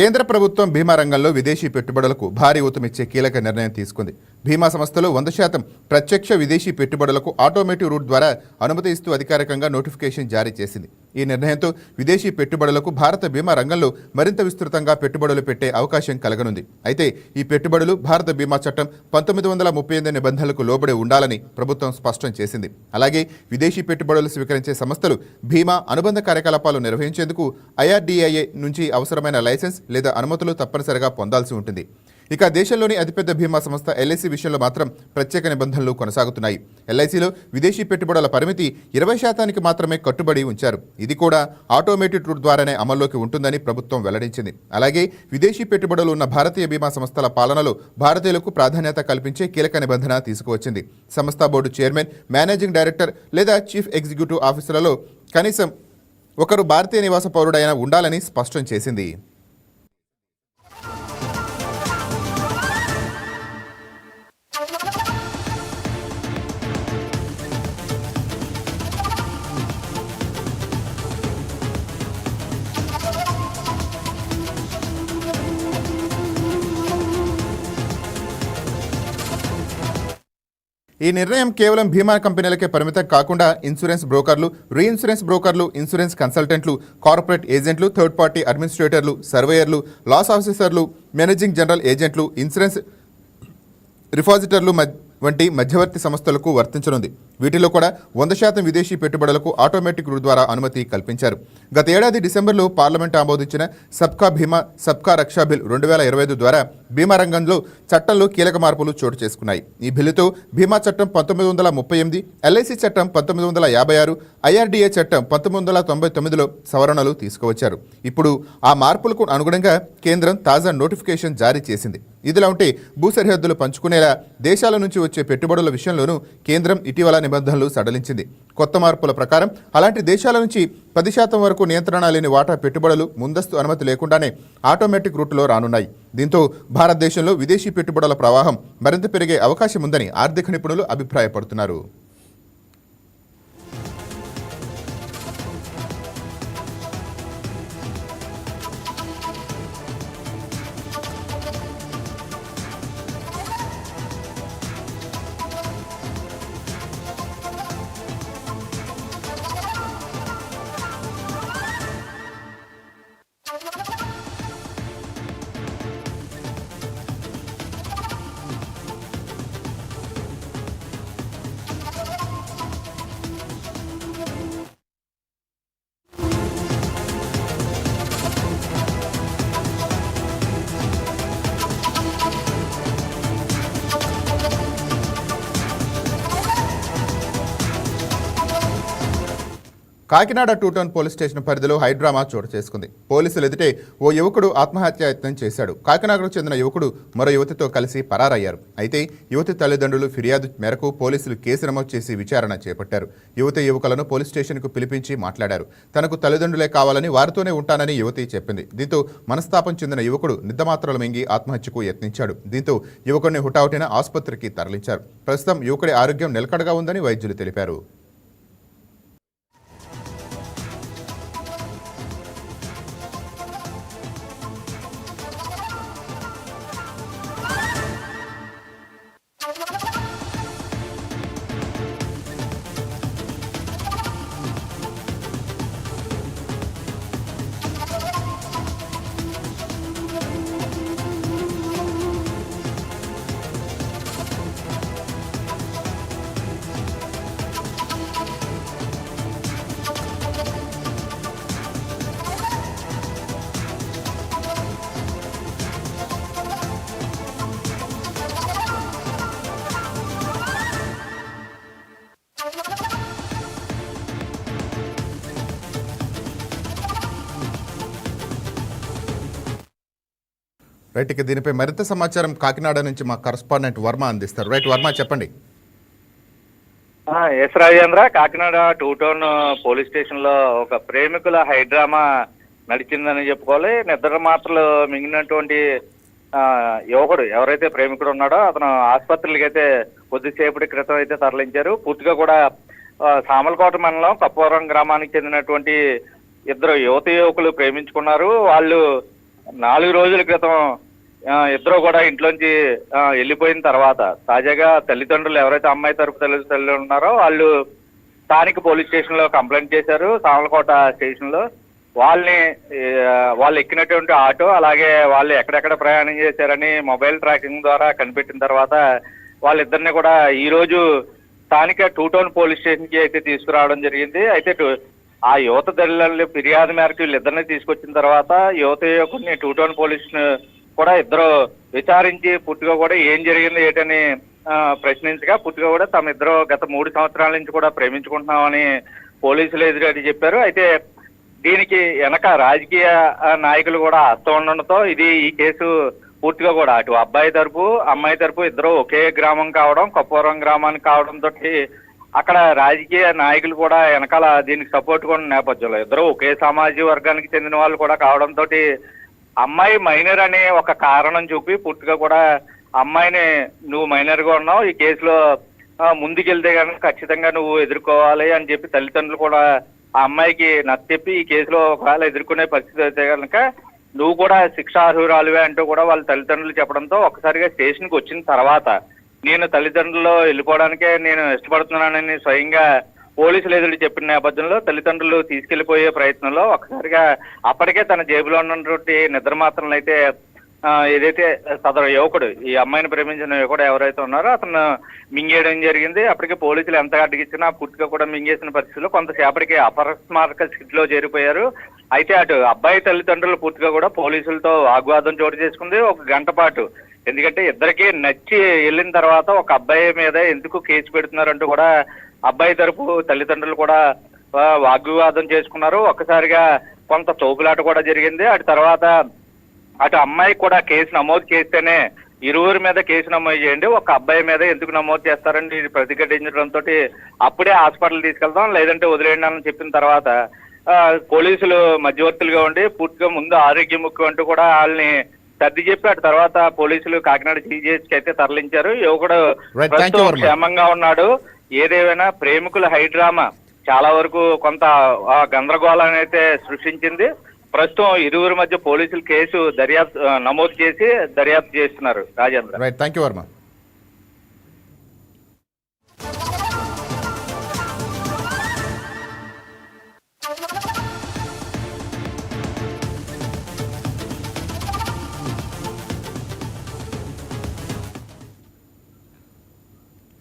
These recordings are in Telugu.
కేంద్ర ప్రభుత్వం బీమా రంగంలో విదేశీ పెట్టుబడులకు భారీ ఊతమిచ్చే కీలక నిర్ణయం తీసుకుంది. బీమా సంస్థలు 100% ప్రత్యక్ష విదేశీ పెట్టుబడులకు ఆటోమేటివ్ రూట్ ద్వారా అనుమతి ఇస్తూ అధికారికంగా నోటిఫికేషన్ జారీ చేసింది. ఈ నిర్ణయంతో విదేశీ పెట్టుబడులకు భారత బీమా రంగంలో మరింత విస్తృతంగా పెట్టుబడులు పెట్టే అవకాశం కలగనుంది. అయితే ఈ పెట్టుబడులు భారత బీమా చట్టం 1938 నిబంధనలకు లోబడి ఉండాలని ప్రభుత్వం స్పష్టం చేసింది. అలాగే విదేశీ పెట్టుబడులు స్వీకరించే సంస్థలు బీమా అనుబంధ కార్యకలాపాలు నిర్వహించేందుకు IRDAI నుంచి అవసరమైన లైసెన్స్ లేదా అనుమతులు తప్పనిసరిగా పొందాల్సి ఉంటుంది. ఇక దేశంలోని అతిపెద్ద బీమా సంస్థ LIC విషయంలో మాత్రం ప్రత్యేక నిబంధనలు కొనసాగుతున్నాయి. LICలో విదేశీ పెట్టుబడుల పరిమితి 20% మాత్రమే కట్టుబడి ఉంచారు. ఇది కూడా ఆటోమేటెడ్ రూట్ ద్వారానే అమల్లోకి ఉంటుందని ప్రభుత్వం వెల్లడించింది. అలాగే విదేశీ పెట్టుబడులు ఉన్న భారతీయ బీమా సంస్థల పాలనలో భారతీయులకు ప్రాధాన్యత కల్పించే కీలక నిబంధన తీసుకువచ్చింది. సంస్థ బోర్డు చైర్మన్, మేనేజింగ్ డైరెక్టర్ లేదా చీఫ్ ఎగ్జిక్యూటివ్ ఆఫీసర్లలో కనీసం ఒకరు భారతీయ నివాస పౌరుడైన ఉండాలని స్పష్టం చేసింది. ఈ నిర్ణయం కేవలం బీమా కంపెనీలకే పరిమితం కాకుండా ఇన్సూరెన్స్ బ్రోకర్లు, రీఇన్సూరెన్స్ బ్రోకర్లు, ఇన్సూరెన్స్ కన్సల్టెంట్లు, కార్పొరేట్ ఏజెంట్లు, థర్డ్ పార్టీ అడ్మినిస్ట్రేటర్లు, సర్వేయర్లు, లాస్ ఆఫీసర్లు, మేనేజింగ్ జనరల్ ఏజెంట్లు, ఇన్సూరెన్స్ రిపాజిటర్లు వంటి మధ్యవర్తి సంస్థలకు వర్తించనుంది. వీటిలో కూడా 100% విదేశీ పెట్టుబడులకు ఆటోమేటిక్ రూట్ ద్వారా అనుమతి కల్పించారు. గత ఏడాది డిసెంబర్లో పార్లమెంట్ ఆమోదించిన సబ్కా బీమా సబ్కా రక్షా బిల్ 2025 ద్వారా బీమా రంగంలో చట్టంలో కీలక మార్పులు చోటు చేసుకున్నాయి. ఈ బిల్లుతో బీమా చట్టం 1938, LIC చట్టం 1956, IRDA చట్టం 1999లో సవరణలు తీసుకువచ్చారు. ఇప్పుడు ఆ మార్పులకు అనుగుణంగా కేంద్రం తాజా నోటిఫికేషన్ జారీ చేసింది. ఇదిలా ఉంటే భూ సరిహద్దులు పంచుకునేలా దేశాల నుంచి వచ్చే పెట్టుబడుల విషయంలోనూ కేంద్రం ఇటీవల నిబంధనలు సడలించింది. కొత్త మార్పుల ప్రకారం అలాంటి దేశాల నుంచి 10% వరకు నియంత్రణ లేని వాటా పెట్టుబడులు ముందస్తు అనుమతి లేకుండానే ఆటోమేటిక్ రూట్లో రానున్నాయి. దీంతో భారతదేశంలో విదేశీ పెట్టుబడుల ప్రవాహం మరింత పెరిగే అవకాశం ఉందని ఆర్థిక నిపుణులు అభిప్రాయపడుతున్నారు. కాకినాడ 2 టౌన్ పోలీస్ స్టేషన్ పరిధిలో హైడ్రామా చోటు చేసుకుంది. పోలీసులు ఎదుటే ఓ యువకుడు ఆత్మహత్యాయత్నం చేశాడు. కాకినాడకు చెందిన యువకుడు మరో యువతితో కలిసి పరారయ్యారు. అయితే యువతి తల్లిదండ్రులు ఫిర్యాదు మేరకు పోలీసులు కేసు నమోదు చేసి విచారణ చేపట్టారు. యువకులను పోలీస్ స్టేషన్కు పిలిపించి మాట్లాడారు. తనకు తల్లిదండ్రులే కావాలని, వారితోనే ఉంటానని యువతి చెప్పింది. దీంతో మనస్తాపం చెందిన యువకుడు నిద్రమాత్రలు మింగి ఆత్మహత్యకు యత్నించాడు. దీంతో యువకుడిని హుటాహుటిన ఆసుపత్రికి తరలించారు. ప్రస్తుతం యువకుడి ఆరోగ్యం నిలకడగా ఉందని వైద్యులు తెలిపారు. రైట్, ఇక దీనిపై మరింత సమాచారం కాకినాడ నుంచి మా కరస్పాండెంట్ వర్మ అందిస్తారు. రైట్ వర్మ, చెప్పండి. S Rajendra, Kakinada 2 town police station లో ఒక ప్రేమికుల హైడ్రామా నడిచిందని చెప్పుకోవాలి. నిద్ర మాత్రలు మింగినటువంటి యువకుడు ఎవరైతే ప్రేమికుడు ఉన్నాడో అతను ఆసుపత్రులకి అయితే కొద్దిసేపటి క్రితం అయితే తరలించారు. పూర్తిగా కూడా సామలకోట మండలం కప్పవరం గ్రామానికి చెందినటువంటి ఇద్దరు యువకులు ప్రేమించుకున్నారు. వాళ్ళు 4 రోజుల క్రితం ఇద్దరు కూడా ఇంట్లోంచి వెళ్ళిపోయిన తర్వాత తాజాగా తల్లిదండ్రులు ఎవరైతే అమ్మాయి తరపు తల్లిదండ్రులు ఉన్నారో వాళ్ళు స్థానిక పోలీస్ స్టేషన్లో కంప్లైంట్ చేశారు. సామలకోట స్టేషన్లో వాళ్ళు ఎక్కినటువంటి ఆటో అలాగే వాళ్ళు ఎక్కడెక్కడ ప్రయాణం చేశారని మొబైల్ ట్రాకింగ్ ద్వారా కనిపెట్టిన తర్వాత వాళ్ళిద్దరిని కూడా ఈరోజు స్థానిక 2 టౌన్ పోలీస్ స్టేషన్కి అయితే తీసుకురావడం జరిగింది. అయితే ఆ యువత తల్లిదండ్రుల ఫిర్యాదు మేరకు వీళ్ళిద్దరిని తీసుకొచ్చిన తర్వాత యువత యువకుడిని 2 టౌన్ పోలీస్ కూడా ఇద్దరు విచారించి పూర్తిగా కూడా ఏం జరిగింది ఏంటని ప్రశ్నించగా పూర్తిగా కూడా తమ ఇద్దరు గత 3 సంవత్సరాల నుంచి కూడా ప్రేమించుకుంటున్నామని పోలీసులు ఎదురు చెప్పారు. అయితే దీనికి వెనక రాజకీయ నాయకులు కూడా హస్తం ఉండడంతో ఈ కేసు పూర్తిగా కూడా అటు అబ్బాయి తరపు అమ్మాయి తరపు ఇద్దరు ఒకే గ్రామం కావడం, కొప్పవరం గ్రామానికి కావడంతో అక్కడ రాజకీయ నాయకులు కూడా వెనకాల దీనికి సపోర్ట్ కూడా నేపథ్యంలో ఇద్దరు ఒకే సామాజిక వర్గానికి చెందిన వాళ్ళు కూడా కావడంతో అమ్మాయి మైనర్ అనే ఒక కారణం చూపి పూర్తిగా కూడా అమ్మాయిని నువ్వు మైనర్గా ఉన్నావు, ఈ కేసులో ముందుకెళ్తే కనుక ఖచ్చితంగా నువ్వు ఎదుర్కోవాలి అని చెప్పి తల్లిదండ్రులు కూడా ఆ అమ్మాయికి నచ్చచెప్పి ఈ కేసులో ఒకవేళ ఎదుర్కొనే పరిస్థితి అయితే కనుక నువ్వు కూడా శిక్షార్హురాలువే అంటూ కూడా వాళ్ళ తల్లిదండ్రులు చెప్పడంతో ఒక్కసారిగా స్టేషన్కి వచ్చిన తర్వాత నేను తల్లిదండ్రులు వెళ్ళిపోవడానికే నేను ఇష్టపడుతున్నానని స్వయంగా పోలీసులు ఎదురు చెప్పిన నేపథ్యంలో తల్లిదండ్రులు తీసుకెళ్లిపోయే ప్రయత్నంలో ఒక్కసారిగా అప్పటికే తన జేబులో ఉన్నటువంటి నిద్ర మాత్రలు అయితే ఏదైతే సదరు యువకుడు ఈ అమ్మాయిని ప్రేమించిన యువకుడు ఎవరైతే ఉన్నారో అతను మింగేయడం జరిగింది. అప్పటికే పోలీసులు ఎంత అడ్డగిచ్చినా పూర్తిగా కూడా మింగేసిన పరిస్థితుల్లో కొంతసేపటికి అపస్మారక స్థితిలో చేరిపోయారు. అయితే అటు అబ్బాయి తల్లిదండ్రులు పూర్తిగా కూడా పోలీసులతో వాగ్వాదం చోటు చేసుకుంది 1 గంట పాటు. ఎందుకంటే ఇద్దరికి నచ్చి వెళ్ళిన తర్వాత ఒక అబ్బాయి మీద ఎందుకు కేసు పెడుతున్నారంటూ కూడా అబ్బాయి తరపు తల్లిదండ్రులు కూడా వాగ్వివాదం చేసుకున్నారు. ఒక్కసారిగా కొంత తోపులాట కూడా జరిగింది. అటు తర్వాత అటు అమ్మాయి కూడా కేసు నమోదు చేస్తేనే ఇరువురి మీద కేసు నమోదు చేయండి, ఒక అబ్బాయి మీద ఎందుకు నమోదు చేస్తారని ప్రతిఘటించడంతో అప్పుడే హాస్పిటల్ తీసుకెళ్తాం లేదంటే వదిలేయండి అని చెప్పిన తర్వాత పోలీసులు మధ్యవర్తులుగా ఉండి పూర్తిగా ముందు ఆరోగ్యం ముఖ్యం అంటూ కూడా వాళ్ళని సర్ది చెప్పి అటు తర్వాత పోలీసులు కాకినాడ జీజీహెచ్కి అయితే తరలించారు. యువకుడు ప్రస్తుతం క్షేమంగా ఉన్నాడు. ఏదేమైనా ప్రేమికుల హైడ్రామా చాలా వరకు కొంత గందరగోళాన్ని అయితే సృష్టించింది. ప్రస్తుతం ఇరువురి మధ్య పోలీసులు కేసు నమోదు చేసి దర్యాప్తు చేస్తున్నారు. Rajendra. Right, thank you Varma.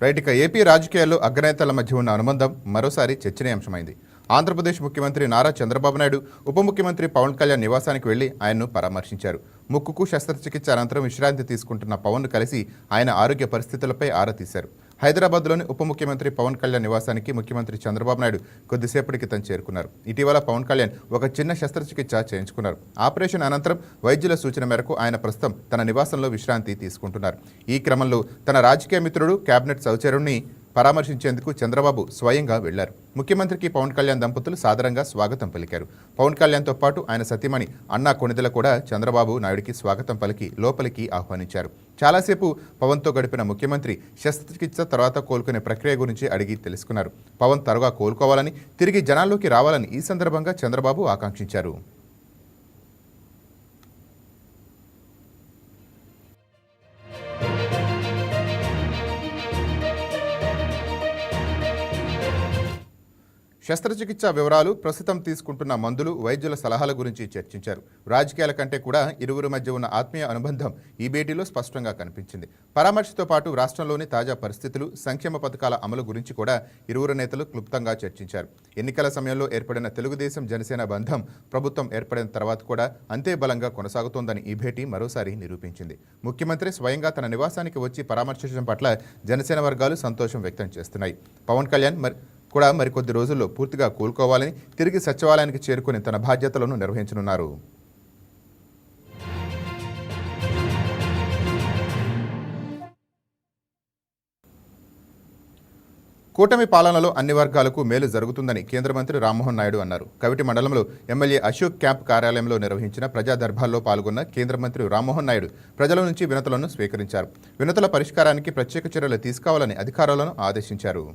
Right, ఇక ఏపీ రాజకీయాల్లో అగ్రనేతల మధ్య ఉన్న అనుబంధం మరోసారి చర్చనీయాంశమైంది. ఆంధ్రప్రదేశ్ ముఖ్యమంత్రి నారా చంద్రబాబు నాయుడు ఉప ముఖ్యమంత్రి పవన్ కళ్యాణ్ నివాసానికి వెళ్లి ఆయన్ను పరామర్శించారు. ముక్కుకు శస్త్రచికిత్స అనంతరం విశ్రాంతి తీసుకుంటున్న పవన్ను కలిసి ఆయన ఆరోగ్య పరిస్థితులపై ఆరా తీశారు. హైదరాబాద్లోని ఉప ముఖ్యమంత్రి పవన్ కళ్యాణ్ నివాసానికి ముఖ్యమంత్రి చంద్రబాబు నాయుడు కొద్దిసేపటి క్రితం చేరుకున్నారు. ఇటీవల పవన్ కళ్యాణ్ ఒక చిన్న శస్త్రచికిత్స చేయించుకున్నారు. ఆపరేషన్ అనంతరం వైద్యుల సూచన మేరకు ఆయన ప్రస్తుతం తన నివాసంలో విశ్రాంతి తీసుకుంటున్నారు. ఈ క్రమంలో తన రాజకీయ మిత్రుడు కేబినెట్ సహచరుణ్ణి పరామర్శించేందుకు చంద్రబాబు స్వయంగా వెళ్లారు. ముఖ్యమంత్రికి పవన్ కళ్యాణ్ దంపతులు సాదరంగా స్వాగతం పలికారు. పవన్ కళ్యాణ్తో పాటు ఆయన సతీమణి అన్నా కొణిదెల కూడా చంద్రబాబు నాయుడికి స్వాగతం పలికి లోపలికి ఆహ్వానించారు. చాలాసేపు పవన్తో గడిపిన ముఖ్యమంత్రి శస్త్రచికిత్స తర్వాత కోలుకునే ప్రక్రియ గురించి అడిగి తెలుసుకున్నారు. పవన్ త్వరగా కోలుకోవాలని, తిరిగి జనాల్లోకి రావాలని ఈ సందర్భంగా చంద్రబాబు ఆకాంక్షించారు. శస్త్రచికిత్స వివరాలు, ప్రస్తుతం తీసుకుంటున్న మందులు, వైద్యుల సలహాల గురించి చర్చించారు. రాజకీయాల కంటే కూడా ఇరువురి మధ్య ఉన్న ఆత్మీయ అనుబంధం ఈ భేటీలో స్పష్టంగా కనిపించింది. పరామర్శతో పాటు రాష్ట్రంలోని తాజా పరిస్థితులు, సంక్షేమ పథకాల అమలు గురించి కూడా ఇరువురు నేతలు క్లుప్తంగా చర్చించారు. ఎన్నికల సమయంలో ఏర్పడిన తెలుగుదేశం జనసేన బంధం ప్రభుత్వం ఏర్పడిన తర్వాత కూడా అంతే బలంగా కొనసాగుతోందని ఈ భేటీ మరోసారి నిరూపించింది. ముఖ్యమంత్రి స్వయంగా తన నివాసానికి వచ్చి పరామర్శించడం పట్ల జనసేన వర్గాలు సంతోషం వ్యక్తం చేస్తున్నాయి. పవన్ కళ్యాణ్ కూడా మరికొద్ది రోజుల్లో పూర్తిగా కోలుకోవాలని, తిరిగి సచివాలయానికి చేరుకుని తన బాధ్యతలను నిర్వహించనున్నారు. కూటమి పాలనలో అన్ని వర్గాలకు మేలు జరుగుతుందని కేంద్ర మంత్రి రామ్మోహన్ నాయుడు అన్నారు. కవిటి మండలంలో ఎమ్మెల్యే అశోక్ క్యాంప్ కార్యాలయంలో నిర్వహించిన ప్రజా దర్బార్లో పాల్గొన్న కేంద్ర మంత్రి రామ్మోహన్ నాయుడు ప్రజల నుంచి వినతులను స్వీకరించారు. వినతుల పరిష్కారానికి ప్రత్యేక చర్యలు తీసుకోవాలని అధికారులను ఆదేశించారు.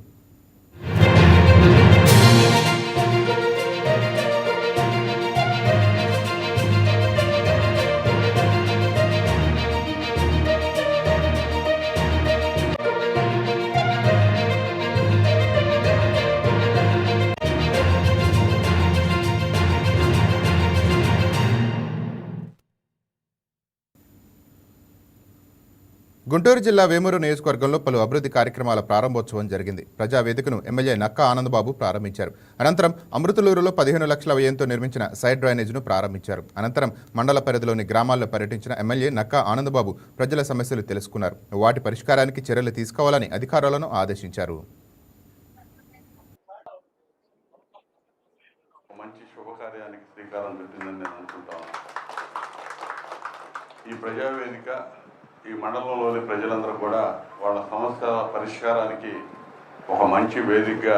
గుంటూరు జిల్లా వేమూరు నియోజకవర్గంలో పలు అభివృద్ధి కార్యక్రమాల ప్రారంభోత్సవం జరిగింది. ప్రజావేదికను ఎమ్మెల్యే నక్కా ఆనందబాబు ప్రారంభించారు. అనంతరం అమృతలూరులో 15 లక్షల వ్యయంతో నిర్మించిన సైడ్ డ్రైనేజ్ను ప్రారంభించారు. అనంతరం మండల పరిధిలోని గ్రామాల్లో పర్యటించిన ఎమ్మెల్యే నక్కా ఆనందబాబు ప్రజల సమస్యలు తెలుసుకున్నారు. వాటి పరిష్కారానికి చర్యలు తీసుకోవాలని అధికారులను ఆదేశించారు. మంచి శుభకార్యానికి శ్రీకారం చుట్టిందని నేను అనుకుంటాను. ఈ ప్రజావేదిక ఈ మండలంలోని ప్రజలందరూ కూడా వాళ్ళ సమస్యల పరిష్కారానికి ఒక మంచి వేదికగా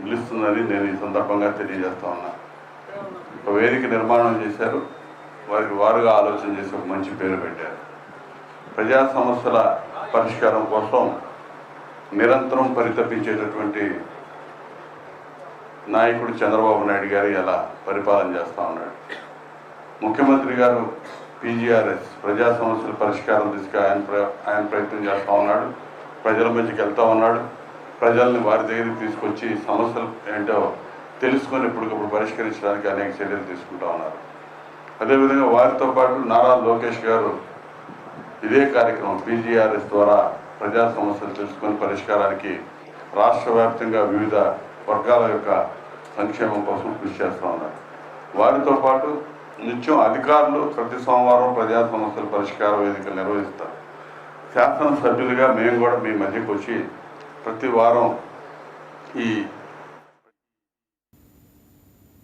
నిలుస్తుందని నేను ఈ సందర్భంగా తెలియజేస్తా ఉన్నా. ఒక వేదిక నిర్మాణం చేశారు, వారికి వారుగా ఆలోచన చేసి ఒక మంచి పేరు పెట్టారు. ప్రజా సమస్యల పరిష్కారం కోసం నిరంతరం పరితపించేటటువంటి నాయకుడు చంద్రబాబు నాయుడు గారు ఎలా పరిపాలన చేస్తూ ఉన్నాడు. ముఖ్యమంత్రి గారు PGRS ప్రజా సమస్యల పరిష్కారం దిశగా ఆయన ప్రయత్నం చేస్తూ ఉన్నాడు. ప్రజల మధ్యకి వెళ్తూ ఉన్నాడు. ప్రజల్ని వారి దగ్గరికి తీసుకొచ్చి సమస్యలు ఏంటో తెలుసుకొని ఇప్పటికప్పుడు పరిష్కరించడానికి అనేక చర్యలు తీసుకుంటూ ఉన్నారు. అదేవిధంగా వారితో పాటు నారా లోకేష్ గారు ఇదే కార్యక్రమం PGRS ద్వారా ప్రజా సమస్యలు తెలుసుకొని పరిష్కారానికి రాష్ట్ర వ్యాప్తంగా వివిధ వర్గాల యొక్క సంక్షేమం కోసం కృషి చేస్తూ ఉన్నారు. వారితో పాటు నిత్యం అధికారులు ప్రతి సోమవారం ప్రజా సమస్యల పరిష్కార వేదికలు నిర్వహిస్తారు. శాసనసభ్యులుగా మేము కూడా మీ మధ్యకు వచ్చి ప్రతి వారం ఈ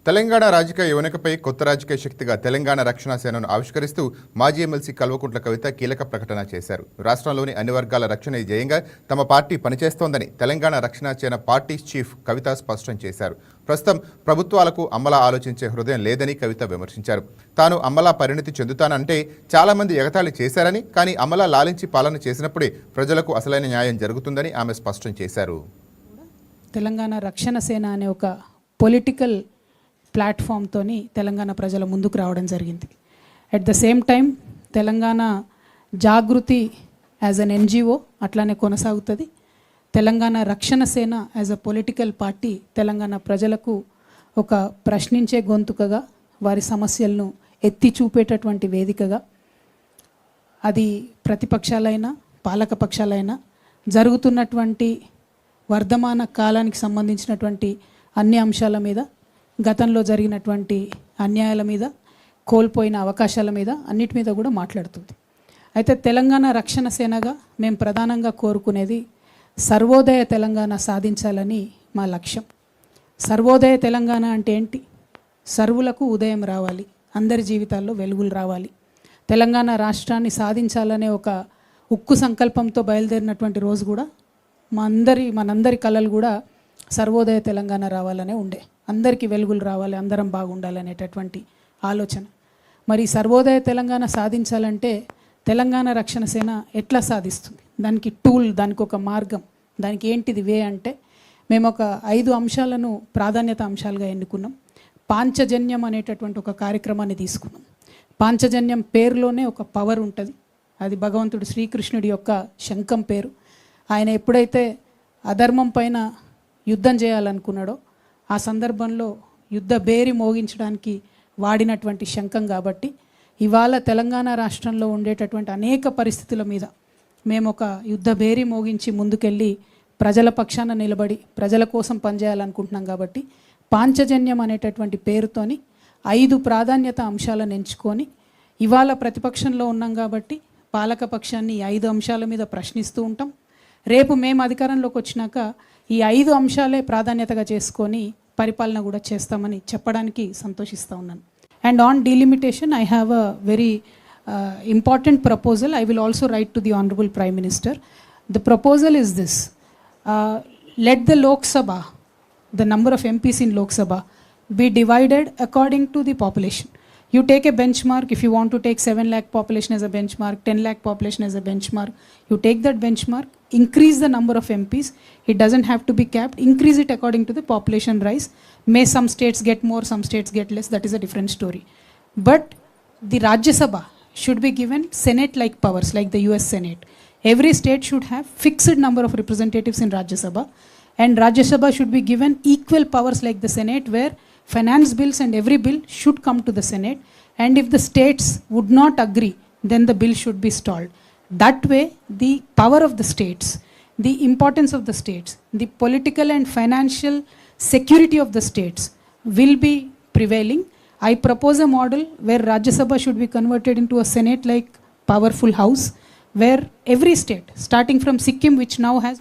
తెలంగాణ రాజకీయ యువనికపై కొత్త రాజకీయ శక్తిగా తెలంగాణ రక్షణ సేనను ఆవిష్కరిస్తూ మాజీ ఎమ్మెల్సీ కల్వకుంట్ల కవిత కీలక ప్రకటన చేశారు. రాష్ట్రంలోని అన్ని వర్గాల రక్షణ ధ్యేయంగా తమ పార్టీ పనిచేస్తోందని తెలంగాణ రక్షణ సేన పార్టీ చీఫ్ కవిత స్పష్టం చేశారు. ప్రస్తుతం ప్రభుత్వాలకు అమలా ఆలోచించే హృదయం లేదని కవిత విమర్శించారు. తాను అమలా పరిణతి చెందుతానంటే చాలా మంది ఎగతాళి చేశారని, కానీ అమలా లాలించి పాలన చేసినప్పుడే ప్రజలకు అసలైన న్యాయం జరుగుతుందని ఆమె స్పష్టం చేశారు. తెలంగాణ రక్షణ సేన అనే ఒక పొలిటికల్ ప్లాట్ఫామ్తోని తెలంగాణ ప్రజల ముందుకు రావడం జరిగింది. At the same time Telangana Jagruthi as an NGO అట్లానే కొనసాగుతుంది. Telangana Rakshana Sena as a political party Telangana ప్రజలకు ఒక ప్రశ్నించే గొంతుకగా, వారి సమస్యలను ఎత్తి చూపేటటువంటి వేదికగా, అది ప్రతిపక్షాలైనా పాలక పక్షాలైనా జరుగుతున్నటువంటి వర్ధమాన కాలానికి సంబంధించినటువంటి అన్ని అంశాల మీద, గతంలో జరిగినటువంటి అన్యాయాల మీద, కోల్పోయిన అవకాశాల మీద, అన్నిటి మీద కూడా మాట్లాడుతుంది. అయితే తెలంగాణ రక్షణ సేనగా మేము ప్రధానంగా కోరుకునేది సర్వోదయ తెలంగాణ సాధించాలని మా లక్ష్యం. సర్వోదయ తెలంగాణ అంటే ఏంటి? సర్వులకు ఉదయం రావాలి, అందరి జీవితాల్లో వెలుగులు రావాలి. తెలంగాణ రాష్ట్రాన్ని సాధించాలనే ఒక ఉక్కు సంకల్పంతో బయలుదేరినటువంటి రోజు కూడా మనందరి కళలు కూడా సర్వోదయ తెలంగాణ రావాలనే ఉండే. అందరికీ వెలుగులు రావాలి, అందరం బాగుండాలనేటటువంటి ఆలోచన. మరి సర్వోదయ తెలంగాణ సాధించాలంటే తెలంగాణ రక్షణ సేన ఎట్లా సాధిస్తుంది? దానికి టూల్, దానికి ఒక మార్గం, దానికి ఏంటిది వే అంటే మేము ఒక 5 అంశాలను ప్రాధాన్యత అంశాలుగా ఎన్నుకున్నాం. పాంచజన్యం అనేటటువంటి ఒక కార్యక్రమాన్ని తీసుకున్నాం. పాంచజన్యం పేరులోనే ఒక పవర్ ఉంటుంది. అది భగవంతుడు శ్రీకృష్ణుడి యొక్క శంఖం పేరు. ఆయన ఎప్పుడైతే అధర్మం పైన యుద్ధం చేయాలనుకున్నాడో ఆ సందర్భంలో యుద్ధ బేరి మోగించడానికి వాడినటువంటి శంఖం. కాబట్టి ఇవాళ తెలంగాణ రాష్ట్రంలో ఉండేటటువంటి అనేక పరిస్థితుల మీద మేము ఒక యుద్ధ బేరి మోగించి ముందుకెళ్ళి ప్రజల పక్షాన నిలబడి ప్రజల కోసం పనిచేయాలనుకుంటున్నాం. కాబట్టి పాంచజన్యం అనేటటువంటి పేరుతోని 5 ప్రాధాన్యత అంశాలను ఎంచుకొని ఇవాళ ప్రతిపక్షంలో ఉన్నాం కాబట్టి పాలక పక్షాన్ని 5 అంశాల మీద ప్రశ్నిస్తూ ఉంటాం. రేపు మేము అధికారంలోకి వచ్చినాక ఈ 5 అంశాలే ప్రాధాన్యతగా చేసుకొని పరిపాలన కూడా చేస్తామని చెప్పడానికి సంతోషిస్తూ ఉన్నాను. And on delimitation I have a very important proposal. I will also write to the Honorable Prime Minister. The proposal is this. Let the Lok Sabha, the number of MPs in Lok Sabha, be divided according to the population. You take a benchmark. If you want to take 7 lakh population as a benchmark, 10 lakh population as a benchmark, you take that benchmark, increase the number of MPs. It doesn't have to be capped. Increase it according to the population rise. May some states get more, some states get less. That is a different story. But the Rajya Sabha should be given Senate-like powers, like the US Senate. Every state should have fixed number of representatives in Rajya Sabha, and Rajya Sabha should be given equal powers like the Senate, where finance bills and every bill should come to the Senate, and if the states would not agree, then the bill should be stalled. That way, the power of the states, the importance of the states, the political and financial security of the states will be prevailing. I propose a model where Rajya Sabha should be converted into a Senate-like powerful house, where every state, starting from Sikkim, which now has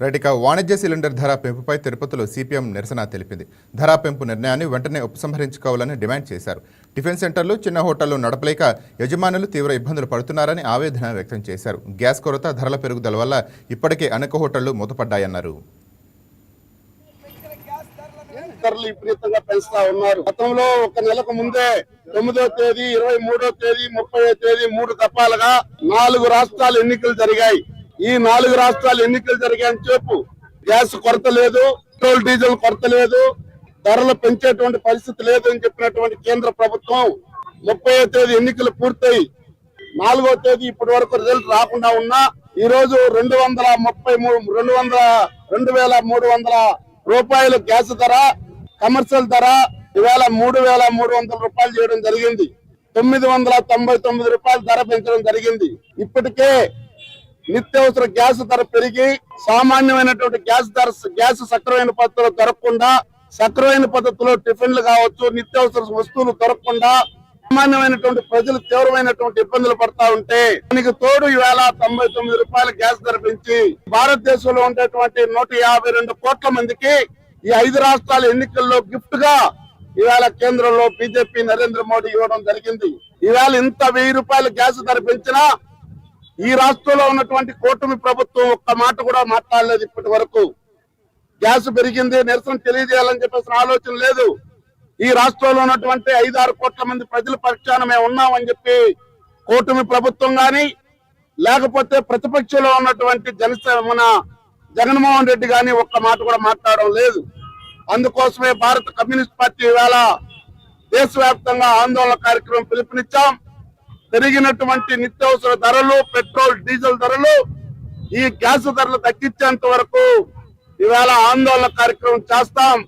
right, ఇక వాణిజ్య సిలిండర్ ధర పెంపుపై తిరుపతిలో సిపిఎం నిరసన తెలిపింది. ధర పెంపు నిర్ణయాన్ని వెంటనే ఉపసంహరించుకోవాలని డిమాండ్ చేశారు. టిఫిన్ సెంటర్లు, చిన్న హోటళ్లు నడపలేక యజమానులు తీవ్ర ఇబ్బందులు పడుతున్నారని ఆవేదన వ్యక్తం చేశారు. గ్యాస్ కొరత, ధరల పెరుగుదల వల్ల ఇప్పటికే అనేక హోటళ్లు మూతపడ్డాయన్నారు. ధరలు విపరీతంగా పెంచుతా ఉన్నారు. గతంలో ఒక నెలకు ముందే 9వ తేదీ, 23వ తేదీ, 30వ తేదీ 3 దఫాలుగా 4 రాష్ట్రాలు ఎన్నికలు జరిగాయి. ఈ 4 రాష్ట్రాలు ఎన్నికలు జరిగాయని చెప్పు గ్యాస్ కొరత లేదు, పెట్రోల్ డీజిల్ కొరత లేదు, ధరలు పెంచేటువంటి పరిస్థితి లేదు అని చెప్పినటువంటి కేంద్ర ప్రభుత్వం 30వ తేదీ ఎన్నికలు పూర్తయి 4వ తేదీ ఇప్పటి వరకు రిజల్ట్ రాకుండా ఉన్నా ఈ రోజు 2,300 రూపాయల గ్యాస్ ధర, కమర్షియల్ ధర ఇవాళ 3,300 రూపాయలు చేయడం జరిగింది. 999 రూపాయలు ధర పెంచడం జరిగింది. ఇప్పటికే నిత్యావసర గ్యాస్ ధర పెరిగి సామాన్యమైనటువంటి గ్యాస్ సక్రమైన పద్ధతిలో దొరకకుండా, సక్రమైన పద్ధతిలో టిఫిన్లు కావచ్చు, నిత్యావసర వస్తువులు దొరకకుండా సామాన్యమైనటువంటి ప్రజలు తీవ్రమైనటువంటి ఇబ్బందులు పడతా ఉంటే దానికి తోడు ఇవాళ 99 రూపాయల గ్యాస్ ధర పెంచి భారతదేశంలో ఉండేటువంటి 152 కోట్ల మందికి ఈ 5 రాష్ట్రాల ఎన్నికల్లో గిఫ్ట్ గా ఇవాళ కేంద్రంలో బీజేపీ నరేంద్ర మోడీ ఇవ్వడం జరిగింది. ఇవాళ ఇంత 1000 రూపాయల గ్యాస్ ధర పెంచినా ఈ రాష్ట్రంలో ఉన్నటువంటి కూటమి ప్రభుత్వం ఒక్క మాట కూడా మాట్లాడలేదు. ఇప్పటి వరకు గ్యాస్ పెరిగింది, నిరసన తెలియజేయాలని చెప్పేసిన ఆలోచన లేదు. ఈ రాష్ట్రంలో ఉన్నటువంటి 5-6 కోట్ల మంది ప్రజల పక్షాన మేము ఉన్నామని చెప్పి కూటమి ప్రభుత్వం గాని, లేకపోతే ప్రతిపక్షంలో ఉన్నటువంటి మన జగన్మోహన్ రెడ్డి గాని ఒక్క మాట కూడా మాట్లాడడం లేదు. అందుకోసమే భారత కమ్యూనిస్ట్ పార్టీ ఇవాళ దేశవ్యాప్తంగా ఆందోళన కార్యక్రమం పిలుపునిచ్చాం. పెరిగినటువంటి నిత్యావసర ధరలు, పెట్రోల్ డీజిల్ ధరలు, ఈ గ్యాస్ ధరలు తగ్గించేంత వరకు ఇవాళ ఆందోళన కార్యక్రమం చేస్తాం.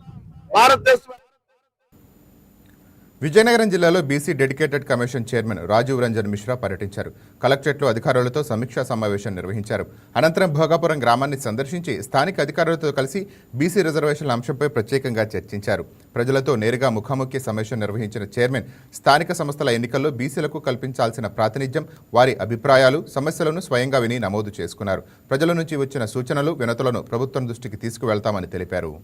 భారతదేశం విజయనగరం జిల్లాలో BC dedicated commission chairman Rajiv Ranjan Mishra పర్యటించారు. కలెక్టరేట్లో అధికారులతో సమీక్షా సమావేశం నిర్వహించారు. అనంతరం భోగాపురం గ్రామాన్ని సందర్శించి స్థానిక అధికారులతో కలిసి బీసీ రిజర్వేషన్ల అంశంపై ప్రత్యేకంగా చర్చించారు. ప్రజలతో నేరుగా ముఖాముఖి సమావేశం నిర్వహించిన చైర్మన్ స్థానిక సంస్థల ఎన్నికల్లో బీసీలకు కల్పించాల్సిన ప్రాతినిధ్యం, వారి అభిప్రాయాలు, సమస్యలను స్వయంగా విని నమోదు చేసుకున్నారు. ప్రజల నుంచి వచ్చిన సూచనలు, వినతులను ప్రభుత్వం దృష్టికి తీసుకువెళ్తామని తెలిపారు.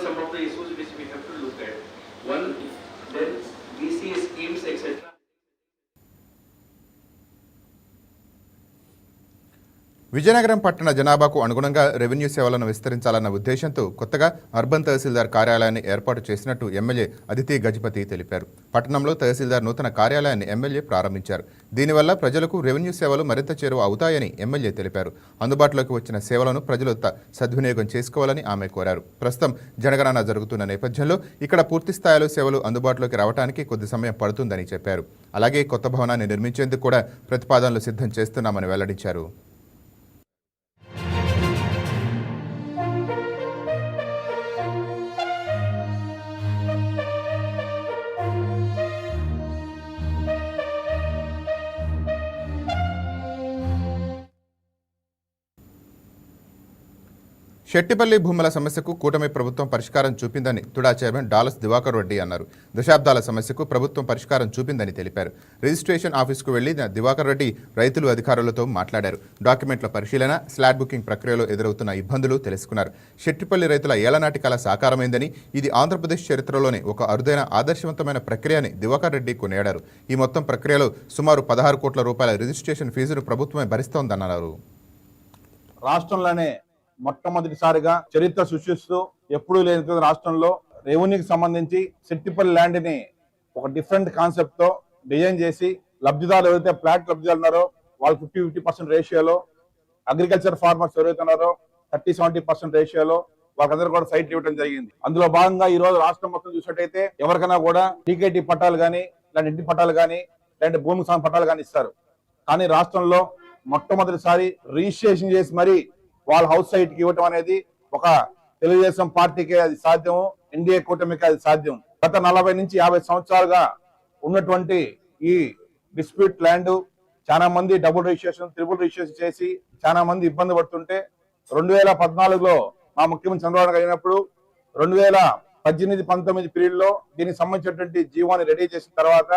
Some of the issues which we have to look at. One, then BC schemes, etc. Vizianagaram పట్టణ జనాభాకు అనుగుణంగా రెవెన్యూ సేవలను విస్తరించాలన్న ఉద్దేశంతో కొత్తగా అర్బన్ తహసీల్దార్ కార్యాలయాన్ని ఏర్పాటు చేసినట్టు ఎమ్మెల్యే అదితి గజపతి తెలిపారు. పట్టణంలో తహసీల్దార్ నూతన కార్యాలయాన్ని ఎమ్మెల్యే ప్రారంభించారు. దీనివల్ల ప్రజలకు రెవెన్యూ సేవలు మరింత చేరువ అవుతాయని ఎమ్మెల్యే తెలిపారు. అందుబాటులోకి వచ్చిన సేవలను ప్రజలు సద్వినియోగం చేసుకోవాలని ఆమె కోరారు. ప్రస్తుతం జనగణన జరుగుతున్న నేపథ్యంలో ఇక్కడ పూర్తి స్థాయిలో సేవలు అందుబాటులోకి రావడానికి కొద్ది సమయం పడుతుందని చెప్పారు. అలాగే కొత్త భవనాన్ని నిర్మించేందుకు కూడా ప్రతిపాదనలు సిద్ధం చేస్తున్నామని వెల్లడించారు. షెట్టిపల్లి భూముల సమస్యకు కూటమి ప్రభుత్వం పరిష్కారం చూపిందని తుడా చైర్మన్ డాలస్ దివాకర్ రెడ్డి అన్నారు. దశాబ్దాల సమస్యకు ప్రభుత్వం పరిష్కారం చూపిందని తెలిపారు. రిజిస్ట్రేషన్ ఆఫీసుకు వెళ్లి దివాకర్ రెడ్డి రైతులు, అధికారులతో మాట్లాడారు. డాక్యుమెంట్ల పరిశీలన, స్లాట్ బుకింగ్ ప్రక్రియలో ఎదురవుతున్న ఇబ్బందులు తెలుసుకున్నారు. షెట్టిపల్లి రైతుల ఏళ్లనాటి కల సాకారమైందని, ఇది ఆంధ్రప్రదేశ్ చరిత్రలోనే ఒక అరుదైన ఆదర్శవంతమైన ప్రక్రియని దివాకర్ రెడ్డి కొనియాడారు. ఈ మొత్తం ప్రక్రియలో సుమారు 16 కోట్ల రూపాయల రిజిస్ట్రేషన్ ఫీజును ప్రభుత్వమే భరిస్తోందన్నారు. రాష్ట్రంలోనే మొట్టమొదటిసారిగా చరిత్ర సృష్టిస్తూ ఎప్పుడూ లేని రాష్ట్రంలో రెవెన్యూకి సంబంధించి షెట్టిపల్లి ల్యాండ్ ని ఒక డిఫరెంట్ కాన్సెప్ట్ తో డిజైన్ చేసి లబ్ధిదారులు ఎవరైతే ఫ్లాట్ లబ్ధిదారులు ఉన్నారో వాళ్ళు 50% రేషియోలో, అగ్రికల్చర్ ఫార్మర్స్ ఎవరైతే ఉన్నారో 30-70% రేషియోలో వాళ్ళకందరూ కూడా సైట్ ఇవ్వడం జరిగింది. అందులో భాగంగా ఈ రోజు రాష్ట్రం మొత్తం చూసినట్టయితే ఎవరికైనా కూడా టీకేటీ పట్టాలు కానీ, ఇలాంటి ఇంటి పట్టాలు కానీ, ఇలాంటి భూమికి సంబంధించిన పట్టాలు కానీ ఇస్తారు. కానీ రాష్ట్రంలో మొట్టమొదటిసారి రిజిస్ట్రేషన్ చేసి మరి వాళ్ళ హౌస్ సైట్ కి ఇవ్వటం అనేది ఒక తెలుగుదేశం పార్టీకే అది సాధ్యము. ఎన్డీఏ కూటమికి అది సాధ్యం. గత 40 నుంచి 50 సంవత్సరాలుగా ఉన్నటువంటి ఈ డిస్ప్యూట్ ల్యాండ్ చాలా మంది డబుల్ రిజిస్ట్రేషన్, ట్రిపుల్ రిజిస్ట్రేషన్ చేసి చాలా మంది ఇబ్బంది పడుతుంటే 2014లో మా ముఖ్యమంత్రి చంద్రబాబు నాయుడు అయినప్పుడు 2018-19 పీరియడ్ లో దీనికి సంబంధించినటువంటి జీవోని రెడీ చేసిన తర్వాత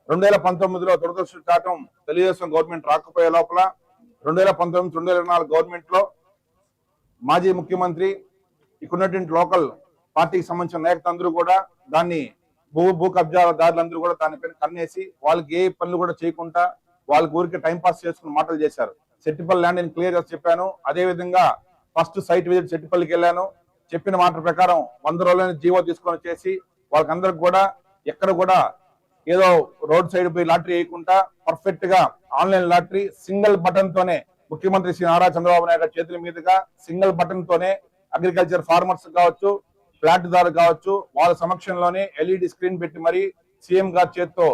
2019లో దురదృష్టం తెలుగుదేశం గవర్నమెంట్ రాకపోయే లోపల 2019-2024 గవర్నమెంట్ లో మాజీ ముఖ్యమంత్రి ఇక్కడున్నటువంటి లోకల్ పార్టీకి సంబంధించిన నాయకులందరూ కూడా దాన్ని భూ కబ్జాదారులందరూ కూడా దానిపైన కన్నేసి వాళ్ళకి ఏ పనులు కూడా చేయకుండా వాళ్ళకి ఊరికి టైం పాస్ చేసుకుని మాటలు చేశారు. సెట్టిపల్లి ల్యాండ్ నేను క్లియర్ గా చెప్పాను. అదే విధంగా ఫస్ట్ సైట్ విజిట్ సెట్టిపల్లికి వెళ్ళాను. చెప్పిన మాట ప్రకారం 100 రోజులైన జీవో తీసుకొని వచ్చేసి వాళ్ళకందరికి కూడా ఎక్కడ కూడా ఏదో రోడ్ సైడ్ పోయి లాటరీ వేయకుండా పర్ఫెక్ట్ గా ఆన్లైన్ లాటరీ సింగిల్ బటన్ తోనే ముఖ్యమంత్రి శ్రీ నారా చంద్రబాబు నాయుడు చేతుల మీదుగా సింగిల్ బటన్ తోనే అగ్రికల్చర్ ఫార్మర్స్ కావచ్చు, ఫ్లాట్ దారు కావచ్చు, వాళ్ళ సమక్షంలోనే ఎల్ఈడి స్క్రీన్ పెట్టి మరి సీఎం గారి చేతితో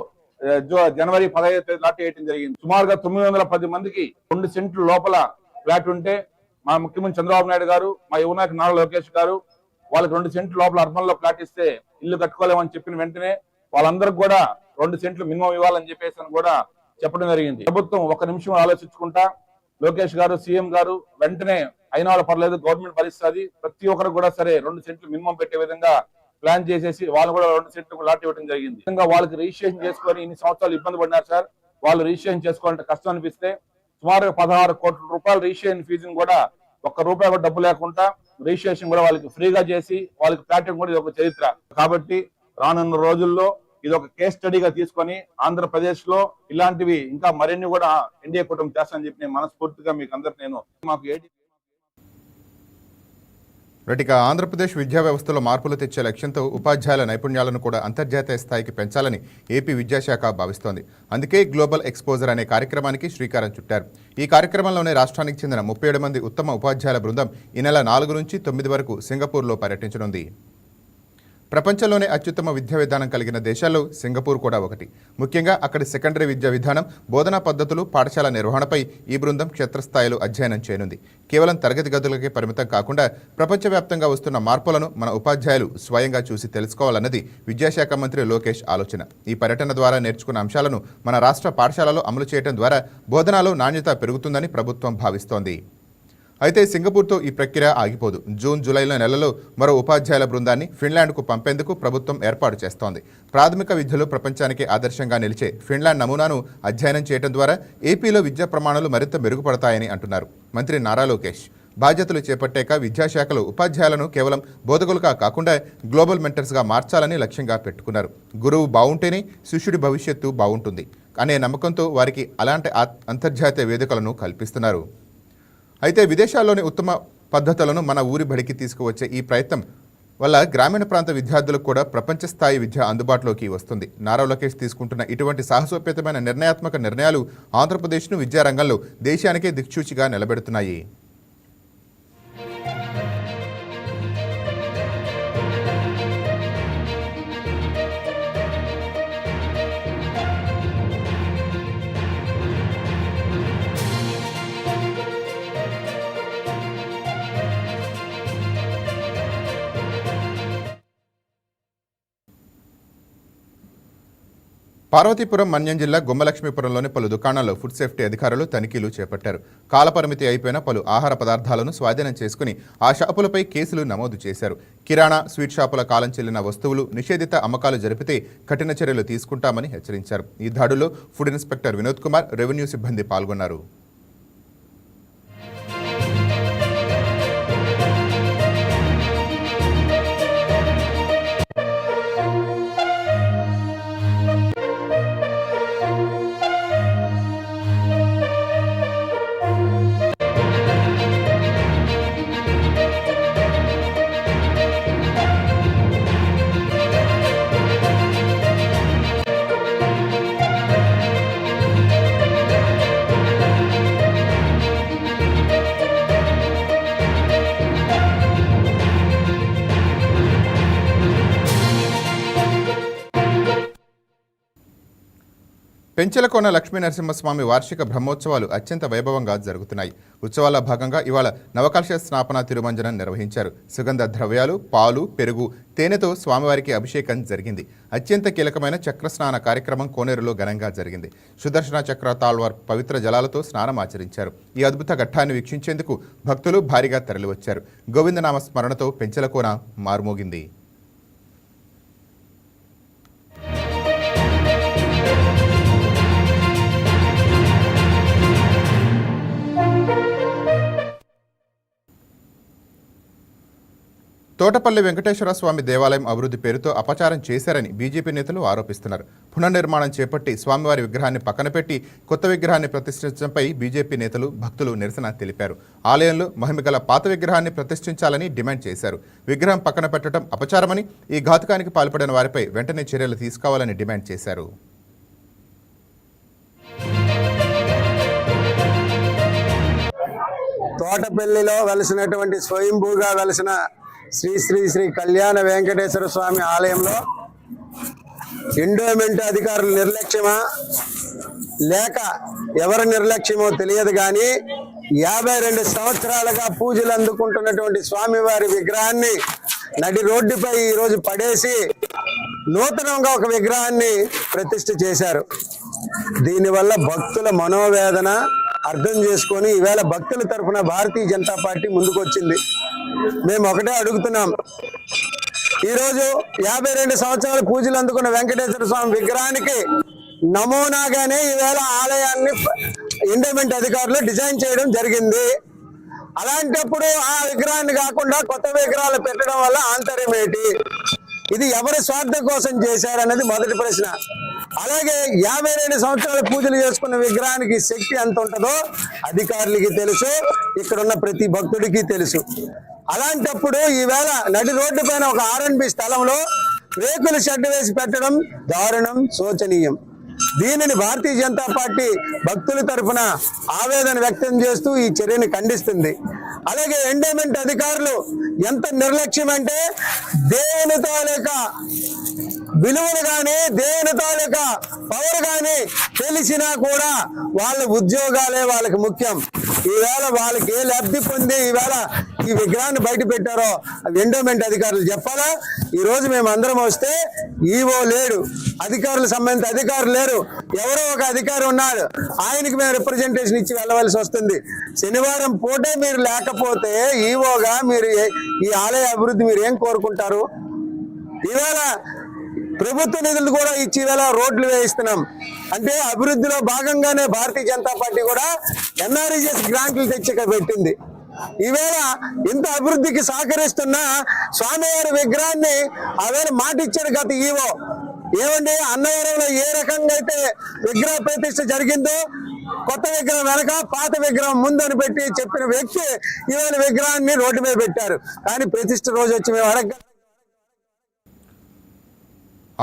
జనవరి 15 లాటరీ వేయడం జరిగింది. సుమారుగా 910 మందికి 2 సెంట్లు లోపల ఫ్లాట్ ఉంటే మా ముఖ్యమంత్రి చంద్రబాబు నాయుడు గారు, మా యువ నాయకుడు నారా లోకేష్ గారు వాళ్ళకి 2 సెంట్లు లోపల అర్బన్ లో ఫ్లాట్ ఇస్తే ఇల్లు కట్టుకోలేమని చెప్పిన వెంటనే వాళ్ళందరికి కూడా 2 సెంట్లు మినిమం ఇవ్వాలని చెప్పేసి అని కూడా చెప్పడం జరిగింది. ప్రభుత్వం 1 నిమిషం ఆలోచించుకుంటా లోకేష్ గారు, సీఎం గారు వెంటనే అయిన వాళ్ళు పర్లేదు, గవర్నమెంట్ భరిస్తుంది, ప్రతి ఒక్కరు కూడా సరే 2 సెంట్లు మినిమం పెట్టే విధంగా ప్లాన్ చేసేసి వాళ్ళు కూడా 2 సెంట్లు లాట్ ఇవ్వడం జరిగింది. వాళ్ళకి రిజిస్ట్రేషన్ చేసుకొని ఇన్ని సంవత్సరాలు ఇబ్బంది పడినారు సార్. వాళ్ళు రిజిస్ట్రేషన్ చేసుకోవాలంటే కష్టం అనిపిస్తే సుమారుగా 16 కోట్ల రూపాయల రిజిస్ట్రేషన్ ఫీజుని కూడా ₹1 కూడా డబ్బు లేకుండా రిజిస్ట్రేషన్ కూడా వాళ్ళకి ఫ్రీగా చేసి వాళ్ళకి ప్లాటింగ్ కూడా ఇది ఒక చరిత్ర. కాబట్టి రానున్న రోజుల్లో ఇది ఒక కేస్ స్టడీగా తీసుకొని ఆంధ్రప్రదేశ్ లో ఇలాంటివి ఇంకా మరిన్ని కూడా ఎన్డీఏ కూటమి చేస్తానని చెప్పి నేను మనస్ఫూర్తిగా మీకు అందరికి మాకు ఇక ఆంధ్రప్రదేశ్ విద్యా వ్యవస్థలో మార్పులు తెచ్చే లక్ష్యంతో ఉపాధ్యాయుల నైపుణ్యాలను కూడా అంతర్జాతీయ స్థాయికి పెంచాలని ఏపీ విద్యాశాఖ భావిస్తోంది. అందుకే గ్లోబల్ ఎక్స్పోజర్ అనే కార్యక్రమానికి శ్రీకారం చుట్టారు. ఈ కార్యక్రమంలోనే రాష్ట్రానికి చెందిన 37 మంది ఉత్తమ ఉపాధ్యాయుల బృందం ఈ నెల 4 నుంచి 9 వరకు సింగపూర్లో పర్యటించనుంది. ప్రపంచంలోనే అత్యుత్తమ విద్యా విధానం కలిగిన దేశాల్లో సింగపూర్ కూడా ఒకటి. ముఖ్యంగా అక్కడి సెకండరీ విద్యా విధానం, బోధనా పద్ధతులు, పాఠశాల నిర్వహణపై ఈ బృందం క్షేత్రస్థాయిలో అధ్యయనం చేయనుంది. కేవలం తరగతి గదులకే పరిమితం కాకుండా ప్రపంచవ్యాప్తంగా వస్తున్న మార్పులను మన ఉపాధ్యాయులు స్వయంగా చూసి తెలుసుకోవాలన్నది విద్యాశాఖ మంత్రి లోకేష్ ఆలోచన. ఈ పర్యటన ద్వారా నేర్చుకున్న అంశాలను మన రాష్ట్ర పాఠశాలలో అమలు చేయడం ద్వారా బోధనలో నాణ్యత పెరుగుతుందని ప్రభుత్వం భావిస్తోంది. అయితే సింగపూర్తో ఈ ప్రక్రియ ఆగిపోదు. జూన్, జూలైలో నెలలో మరో ఉపాధ్యాయుల బృందాన్ని ఫిన్లాండ్కు పంపేందుకు ప్రభుత్వం ఏర్పాటు చేస్తోంది. ప్రాథమిక విద్యలో ప్రపంచానికి ఆదర్శంగా నిలిచే ఫిన్లాండ్ నమూనాను అధ్యయనం చేయడం ద్వారా ఏపీలో విద్యా ప్రమాణాలు మరింత మెరుగుపడతాయని అంటున్నారు మంత్రి నారా లోకేష్. బాధ్యతలు చేపట్టాక విద్యాశాఖలో ఉపాధ్యాయులను కేవలం బోధకులుగా కాకుండా గ్లోబల్ మెంటర్స్గా మార్చాలని లక్ష్యంగా పెట్టుకున్నారు. గురువు బాగుంటేనే శిష్యుడి భవిష్యత్తు బాగుంటుంది అనే నమ్మకంతో వారికి అలాంటి అంతర్జాతీయ వేదికలను కల్పిస్తున్నారు. అయితే విదేశాల్లోని ఉత్తమ పద్ధతులను మన ఊరి బడికి తీసుకువచ్చే ఈ ప్రయత్నం వల్ల గ్రామీణ ప్రాంత విద్యార్థులకు కూడా ప్రపంచ స్థాయి విద్య అందుబాటులోకి వస్తుంది. నారా లోకేష్ తీసుకుంటున్న ఇటువంటి సాహసోపేతమైన నిర్ణయాత్మక నిర్ణయాలు ఆంధ్రప్రదేశ్ను విద్యారంగంలో దేశానికే దిక్సూచిగా నిలబెడుతున్నాయి. పార్వతీపురం మన్యం జిల్లా గుమ్మలక్ష్మీపురంలోని పలు దుకాణాల్లో ఫుడ్ సేఫ్టీ అధికారులు తనిఖీలు చేపట్టారు. కాలపరిమితి అయిపోయిన పలు ఆహార పదార్థాలను స్వాధీనం చేసుకుని ఆ షాపులపై కేసులు నమోదు చేశారు. కిరాణా, స్వీట్ షాపుల కాలం చెల్లిన వస్తువులు నిషేధిత అమ్మకాలు జరిపితే కఠిన చర్యలు తీసుకుంటామని హెచ్చరించారు. ఈ దాడుల్లో food inspector Vinod Kumar, revenue సిబ్బంది పాల్గొన్నారు. పెంచలకోన లక్ష్మీ నరసింహస్వామి వార్షిక బ్రహ్మోత్సవాలు అత్యంత వైభవంగా జరుగుతున్నాయి. ఉత్సవాల భాగంగా ఇవాళ నవకలశ స్నాపన తిరుమంజనం నిర్వహించారు. సుగంధ ద్రవ్యాలు, పాలు, పెరుగు, తేనెతో స్వామివారికి అభిషేకం జరిగింది. అత్యంత కీలకమైన చక్రస్నాన కార్యక్రమం కోనేరులో ఘనంగా జరిగింది. సుదర్శన చక్ర తాళ్వార్ పవిత్ర జలాలతో స్నానం ఆచరించారు. ఈ అద్భుత ఘట్టాన్ని వీక్షించేందుకు భక్తులు భారీగా తరలివచ్చారు. గోవిందనామ స్మరణతో పెంచలకోన మారుమోగింది. తోటపల్లి వెంకటేశ్వర స్వామి దేవాలయం అభివృద్ధి పేరుతో అపచారం చేశారని బీజేపీ నేతలు ఆరోపిస్తున్నారు. పునర్నిర్మాణం చేపట్టి స్వామివారి విగ్రహాన్ని పక్కన పెట్టి కొత్త విగ్రహాన్ని ప్రతిష్ఠించడంపై బీజేపీ నేతలు, భక్తులు నిరసన తెలిపారు. ఆలయంలో మహిమగల పాత విగ్రహాన్ని ప్రతిష్ఠించాలని డిమాండ్ చేశారు. విగ్రహం పక్కన పెట్టడం అపచారమని, ఈ ఘాతుకానికి పాల్పడిన వారిపై వెంటనే చర్యలు తీసుకోవాలని డిమాండ్ చేశారు. తోటపల్లిలో వెలిసినటువంటి స్వయంభూగా వెలిసిన శ్రీ శ్రీ శ్రీ కళ్యాణ వెంకటేశ్వర స్వామి ఆలయంలో ఎండోమెంట్ అధికారుల నిర్లక్ష్యమా లేక ఎవరి నిర్లక్ష్యమో తెలియదు కానీ 52 సంవత్సరాలుగా పూజలు అందుకుంటున్నటువంటి స్వామివారి విగ్రహాన్ని నడి రోడ్డుపై ఈరోజు పడేసి నూతనంగా ఒక విగ్రహాన్ని ప్రతిష్ఠ చేశారు. దీనివల్ల భక్తుల మనోవేదన అర్థం చేసుకొని ఈవేళ భక్తుల తరఫున భారతీయ జనతా పార్టీ ముందుకొచ్చింది. మేము ఒకటే అడుగుతున్నాం, ఈరోజు 52 సంవత్సరాల పూజలు అందుకున్న వెంకటేశ్వర స్వామి విగ్రహానికి నమూనాగానే ఈవేళ ఆలయాన్ని ఎండోమెంట్ అధికారులు డిజైన్ చేయడం జరిగింది. అలాంటప్పుడు ఆ విగ్రహాన్ని కాకుండా కొత్త విగ్రహాలు పెట్టడం వల్ల ఆంతర్యం ఏంటి? ఇది ఎవరి స్వార్థం కోసం చేశారన్నది మొదటి ప్రశ్న. అలాగే 52 సంవత్సరాల పూజలు చేసుకున్న విగ్రహానికి శక్తి ఎంత ఉంటుందో అధికారులకి తెలుసు, ఇక్కడున్న ప్రతి భక్తుడికి తెలుసు. అలాంటప్పుడు ఈవేళ నడి రోడ్డు పైన ఒక R&B స్థలంలో రేకుల షెడ్ వేసి పెట్టడం దారుణం, శోచనీయం. దీనిని భారతీయ జనతా పార్టీ భక్తుల తరఫున ఆవేదన వ్యక్తం చేస్తూ ఈ చర్యని ఖండిస్తుంది. అలాగే ఎండోమెంట్ అధికారులు ఎంత నిర్లక్ష్యం అంటే దేవుని తాలూకా విలువలు కానీ దేవుని తాలూకా పవర్ కానీ తెలిసినా కూడా వాళ్ళ ఉద్యోగాలే వాళ్ళకి ముఖ్యం. ఈవేళ వాళ్ళకి ఏ లబ్ధి పొంది ఈవేళ ఈ విగ్రహాన్ని బయట పెట్టారో ఎండోమెంట్ అధికారులు చెప్పాలా? ఈ రోజు మేము అందరం వస్తే ఈవో లేడు, అధికారులు సంబంధిత అధికారులు లేరు, ఎవరో ఒక అధికారి ఉన్నాడు, ఆయనకి మేము రిప్రజెంటేషన్ ఇచ్చి వెళ్ళవలసి వస్తుంది. శనివారం పూటే మీరు లేకపోతే ఈవోగా మీరు ఈ ఆలయ అభివృద్ధి మీరు ఏం కోరుకుంటారు? ఈవేళ ప్రభుత్వ నిధులు కూడా ఇచ్చి వేళ రోడ్లు వేయిస్తున్నాం అంటే అభివృద్ధిలో భాగంగానే భారతీయ జనతా పార్టీ కూడా NREGS గ్రాంట్లు తెచ్చి పెట్టింది. ఈవేళ ఇంత అభివృద్ధికి సహకరిస్తున్న స్వామివారి విగ్రహాన్ని ఆవేళ మాట ఇచ్చాడు గత ఈవో. ఏమండి, అన్నవరంలో ఏ రకంగా అయితే విగ్రహ ప్రతిష్ఠ జరిగిందో కొత్త విగ్రహం వెనక పాత విగ్రహం ముందని పెట్టి చెప్పిన వ్యక్తి ఈవేళ విగ్రహాన్ని రోడ్డు మీద పెట్టారు. కానీ ప్రతిష్ఠ రోజు వచ్చి మేము అడగ.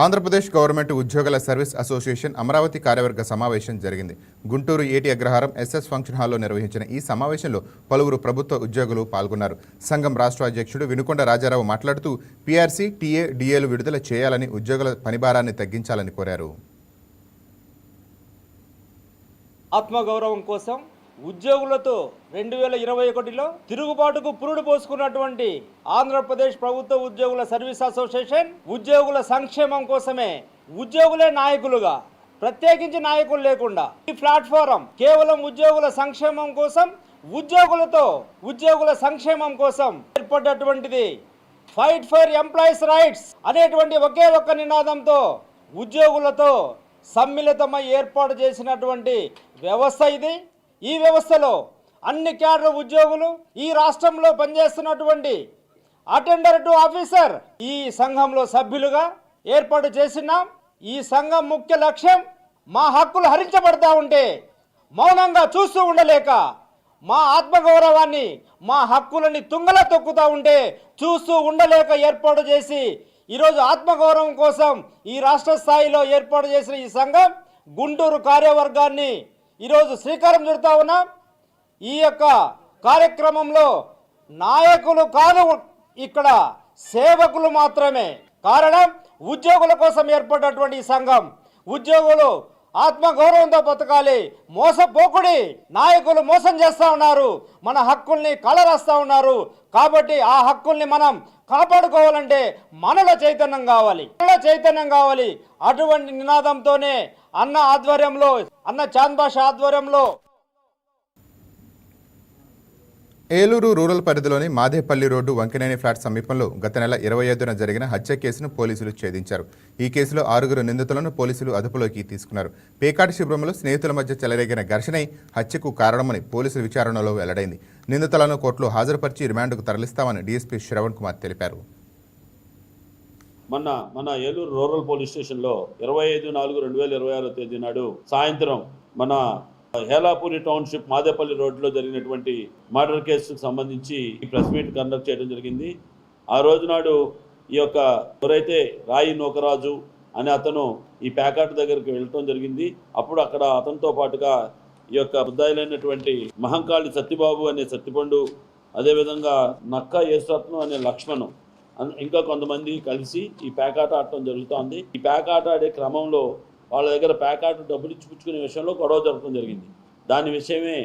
ఆంధ్రప్రదేశ్ గవర్నమెంట్ ఉద్యోగుల సర్వీస్ అసోసియేషన్ అమరావతి కార్యవర్గ సమావేశం జరిగింది. గుంటూరు ఏటి అగ్రహారం SS ఫంక్షన్ హాల్లో నిర్వహించిన ఈ సమావేశంలో పలువురు ప్రభుత్వ ఉద్యోగులు పాల్గొన్నారు. సంఘం రాష్ట్ర అధ్యక్షుడు వినుకొండ రాజారావు మాట్లాడుతూ PRC, TA, DAలు విడుదల చేయాలని, ఉద్యోగుల పనిభారాన్ని తగ్గించాలని కోరారు. ఆత్మగౌరవం కోసం ఉద్యోగులతో 2021లో తిరుగుబాటుకు పురుడు పోసుకున్నటువంటి ఆంధ్రప్రదేశ్ ప్రభుత్వ ఉద్యోగుల సర్వీస్ అసోసియేషన్ ఉద్యోగుల సంక్షేమం కోసమే ఉద్యోగులే నాయకులుగా, ప్రత్యేకించి నాయకులు లేకుండా ఈ ప్లాట్ఫారం కేవలం ఉద్యోగుల సంక్షేమం కోసం, ఉద్యోగులతో ఉద్యోగుల సంక్షేమం కోసం ఏర్పడ్డటువంటిది. ఫైట్ ఫర్ ఎంప్లాయీస్ రైట్స్ అనేటువంటి ఒకే ఒక్క నినాదంతో ఉద్యోగులతో సమ్మిళితమై ఏర్పాటు చేసినటువంటి వ్యవస్థ ఇది. ఈ వ్యవస్థలో అన్ని క్యాడర్ ఉద్యోగులు, ఈ రాష్ట్రంలో పనిచేస్తున్నటువంటి అటెండర్ టు ఆఫీసర్ ఈ సంఘంలో సభ్యులుగా ఏర్పాటు చేసినాం. ఈ సంఘం ముఖ్య లక్ష్యం మా హక్కులు హరించబడతా ఉంటే మౌనంగా చూస్తూ ఉండలేక, మా ఆత్మగౌరవాన్ని, మా హక్కులని తుంగల తొక్కుతూ ఉంటే చూస్తూ ఉండలేక ఏర్పాటు చేసి ఈరోజు ఆత్మగౌరవం కోసం ఈ రాష్ట్ర స్థాయిలో ఏర్పాటు చేసిన ఈ సంఘం గుంటూరు కార్యవర్గాన్ని ఈరోజు శ్రీకారం చుడతా ఉన్నాం. ఈ యొక్క కార్యక్రమంలో నాయకులు కాదు, ఇక్కడ సేవకులు మాత్రమే. కారణం ఉద్యోగుల కోసం ఏర్పడినటువంటి ఈ సంఘం. ఉద్యోగులు ఆత్మగౌరవంతో బతకాలి. మోసపోకుడి. నాయకులు మోసం చేస్తా ఉన్నారు, మన హక్కుల్ని కలరాస్తా ఉన్నారు. కాబట్టి ఆ హక్కుల్ని మనం కాపాడుకోవాలంటే మనలో చైతన్యం కావాలి. అటువంటి నినాదంతోనే అన్న ఆధ్వర్యంలో, అన్న చాంద్ బాషా ఆధ్వర్యంలో ఏలూరు రూరల్ పరిధిలోని మాదేపల్లి రోడ్డు వంకినేని ఫ్లాట్ సమీపంలో గత నెల 25న జరిగిన హత్య కేసును పోలీసులు ఛేదించారు. ఈ కేసులో 6 నిందితులను పోలీసులు అదుపులోకి తీసుకున్నారు. పేకాట శిబిరంలో స్నేహితుల మధ్య చెలరేగిన ఘర్షణే హత్యకు కారణమని పోలీసుల విచారణలో వెల్లడైంది. నిందితులను కోర్టులో హాజరుపరిచి రిమాండ్కు తరలిస్తామని డీఎస్పీ శ్రవణ్ కుమార్ తెలిపారు. మన ఏలూరు రూరల్ పోలీస్ స్టేషన్లో 25/4/2026 తేదీ నాడు సాయంత్రం మన హేలాపూరి టౌన్షిప్ మాదేపల్లి రోడ్లో జరిగినటువంటి మర్డర్ కేసుకు సంబంధించి ఈ ప్రెస్ మీట్ కండక్ట్ చేయడం జరిగింది. ఆ రోజు నాడు ఈ యొక్క ఎవరైతే రాయి నూకరాజు అనే అతను ఈ ప్యాకాట్ దగ్గరికి వెళ్ళటం జరిగింది. అప్పుడు అక్కడ అతనితో పాటుగా ఈ యొక్క ముద్దాయిలైనటువంటి మహంకాళి సత్యబాబు అనే సత్తిపండు, అదేవిధంగా నక్క యేసురత్నం అనే లక్ష్మణ్, ఇంకా కొంతమంది కలిసి ఈ ప్యాకాట ఆడటం జరుగుతోంది. ఈ ప్యాకాట ఆడే క్రమంలో వాళ్ళ దగ్గర ప్యాకాట్ డబ్బులు ఇచ్చిపుచ్చుకునే విషయంలో గొడవ జరగడం జరిగింది. దాని విషయమే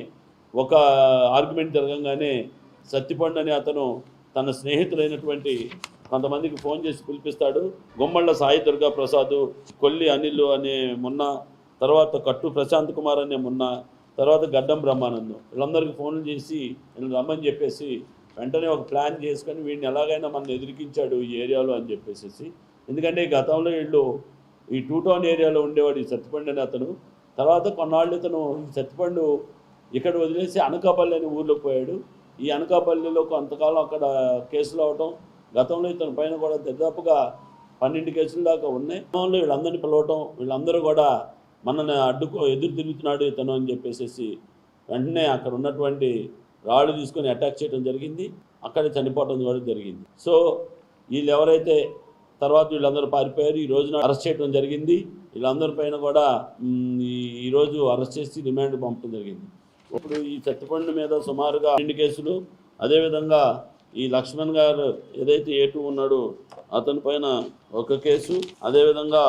ఒక ఆర్గ్యుమెంట్ జరగంగానే సత్తిపండు అనే అతను తన స్నేహితులైనటువంటి కొంతమందికి ఫోన్ చేసి పిలిపిస్తాడు. గుమ్మళ్ళ సాయి దుర్గా ప్రసాద్, కొల్లి అనిల్ అనే మొన్న, తర్వాత కట్టు ప్రశాంత్ కుమార్ అనే మొన్న, తర్వాత గడ్డం బ్రహ్మానందం, వీళ్ళందరికీ ఫోన్లు చేసి వీళ్ళు రమ్మని చెప్పేసి వెంటనే ఒక ప్లాన్ చేసుకొని వీడిని ఎలాగైనా మనం ఎదిరికించాడు ఈ ఏరియాలో అని చెప్పేసి. ఎందుకంటే గతంలో వీళ్ళు ఈ 2 టౌన్ ఏరియాలో ఉండేవాడు ఈ సత్తిపండు అనే అతను. తర్వాత కొన్నాళ్ళు ఇతను ఈ సత్తిపండు ఇక్కడ వదిలేసి అనకాపల్లి అనే ఊర్లోకి పోయాడు. ఈ అనకాపల్లిలో కొంతకాలం అక్కడ కేసులు అవటం, గతంలో ఇతని పైన కూడా దాదాపుగా 12 కేసుల దాకా ఉన్నాయి. వీళ్ళందరినీ పిలవటం, వీళ్ళందరూ కూడా మనల్ని ఎదురు తిరుగుతున్నాడు ఇతను అని చెప్పేసి వెంటనే అక్కడ ఉన్నటువంటి రాళ్ళు తీసుకొని అటాక్ చేయడం జరిగింది. అక్కడే చనిపోవడం కూడా జరిగింది. సో వీళ్ళు ఎవరైతే తర్వాత వీళ్ళందరూ పారిపోయారు. ఈ రోజున అరెస్ట్ చేయడం జరిగింది. వీళ్ళందరి పైన కూడా ఈరోజు అరెస్ట్ చేసి రిమాండ్ పంపడం జరిగింది. ఇప్పుడు ఈ సత్తిపండు మీద సుమారుగా 2 కేసులు, అదేవిధంగా ఈ లక్ష్మణ్ గారు ఏదైతే A2 ఉన్నాడో అతని పైన 1 కేసు, అదేవిధంగా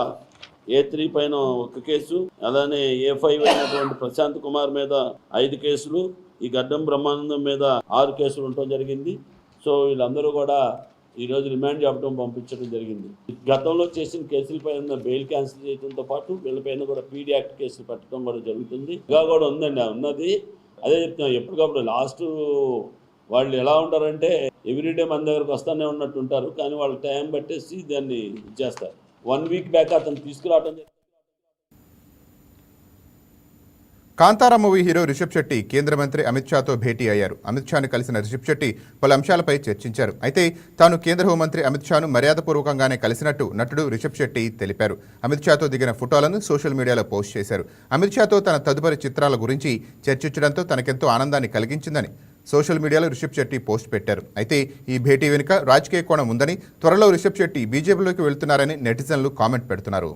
A3 పైన 1 కేసు, అలానే A5 అయినటువంటి ప్రశాంత్ కుమార్ మీద 5 కేసులు, ఈ గడ్డం బ్రహ్మానందం మీద 6 కేసులు ఉండటం జరిగింది. సో వీళ్ళందరూ కూడా ఈరోజు రిమాండ్ చెప్పడం పంపించడం జరిగింది. గతంలో చేసిన కేసులపైన బెయిల్ క్యాన్సిల్ చేయడంతో పాటు వీళ్ళపైన కూడా పీడీ యాక్ట్ కేసులు పెట్టడం కూడా జరుగుతుంది. ఇంకా కూడా ఉందండి, ఉన్నది. అదే చెప్తున్నాం, ఎప్పటికప్పుడు లాస్ట్ వాళ్ళు ఎలా ఉంటారంటే ఎవ్రీడే మన దగ్గరకు వస్తూనే ఉన్నట్టు ఉంటారు, కానీ వాళ్ళ టైం పట్టేసి దాన్ని ఇచ్చేస్తారు. 1 వీక్ బ్యాక్ అతను తీసుకురావడం. కాంతారా మూవీ హీరో రిషబ్ శెట్టి కేంద్ర మంత్రి అమిత్ షాతో భేటీ అయ్యారు. అమిత్ షాను కలిసిన రిషబ్ శెట్టి పలు అంశాలపై చర్చించారు. అయితే తాను కేంద్ర హోంమంత్రి అమిత్ షాను మర్యాదపూర్వకంగానే కలిసినట్టు నటుడు రిషబ్ శెట్టి తెలిపారు. అమిత్ షాతో దిగిన ఫోటోలను సోషల్ మీడియాలో పోస్ట్ చేశారు. అమిత్ షాతో తన తదుపరి చిత్రాల గురించి చర్చించడంతో తనకెంతో ఆనందాన్ని కలిగించిందని సోషల్ మీడియాలో రిషబ్ శెట్టి పోస్ట్ పెట్టారు. అయితే ఈ భేటీ వెనుక రాజకీయ కోణం ఉందని, త్వరలో రిషబ్ శెట్టి బీజేపీలోకి వెళ్తున్నారని నెటిజన్లు కామెంట్ పెడుతున్నారు.